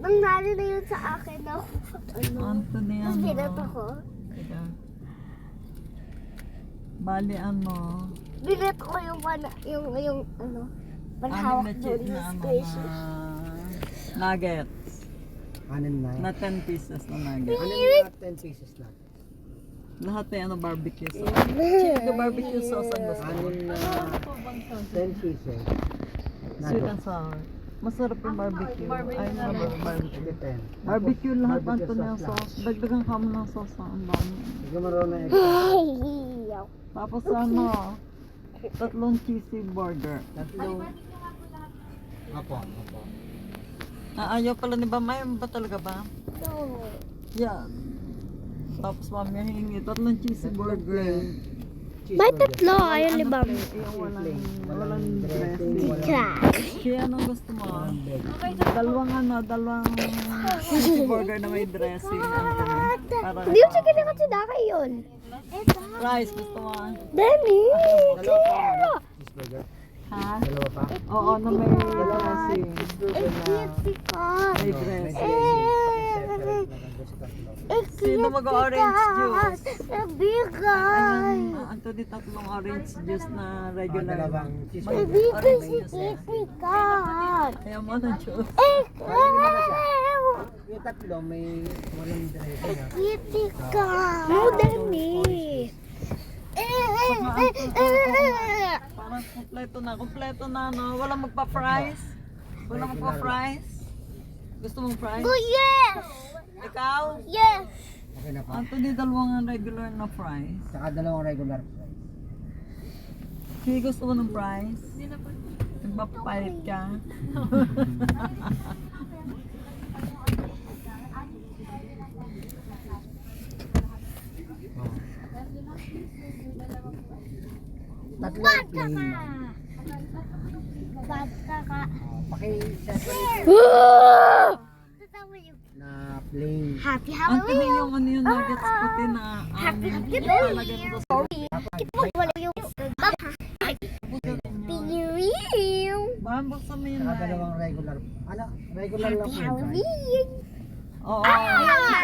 Nangyari na yun sa akin na Anthony, Tapos ano? binato ko. Teka. Bali, ano? Binato ko yung ano, panhawak doon na, sa ano, squishy. na nuggets. Anim na. Na 10 pieces na nuggets. Anim na 10 pieces na. Lahat ay ano, barbecue sauce. Chicken barbecue sauce ang gusto ko. Anim na 10 pieces. Sweet and sour. Masarap yung barbecue. Ay, na barbecue. Depende. Barbecue lahat, Barbecue Anthony, ang sauce lahat. sauce. Dagdagan ka mo ng sauce. Ang dami. Hindi ka marunong na extra. Ay, Tapos ano, 3 cheesy burger. Tatlong. Apo, apo. Ayaw pala ni Bam. Ayaw ba talaga ba? no. Yan. Tapos mami hingi 3 cheesy burger. May tatlo, ayun ni Bam. Yung walang dressing, dressing. walang Kaya anong gusto mo? bag. Dalawang cheesy burger na may dressing. Para Hindi yung sige na kasi daka yun. rice gusto mo? Danny! Dalawa pa, ano? Cheeseburger. Ha? Dalawa pa. Oo, na may dressing. Cheeseburger na. May ano, dressing. separate na lang doon sa tatlo. Sino mag-orange juice? Nabigay! Anthony, 3 orange juice na Ah, regular. dalawang May cheeseburger. Nabigay si orange juice. Kitikat! Ayaw mo ng juice. Ikaw! Yung tatlo may walang dressing na. Kitikat! No, Danny! Parang kompleto na, no? Walang magpa-fries? Walang magpa-fries? Gusto mong fries? Oh, yes! Ikaw? Yes! Okay na pa. Anthony, dalawang regular na fries. Saka dalawang regular fries. Sige, gusto mo ng fries? Nagpapapalit ka? Oh. Tatlong plain lang. Basta ka. Paki-separate Tatawa yung na plain. Happy Anthony, Halloween! yung ano yung nuggets puti na Happy yung Halloween! palagay mo sa Bakit mo wala yung Pinirim! Baka buksan mo yung Saka light. dalawang regular. Ano? Regular lang Happy plain fries. Halloween! Oo.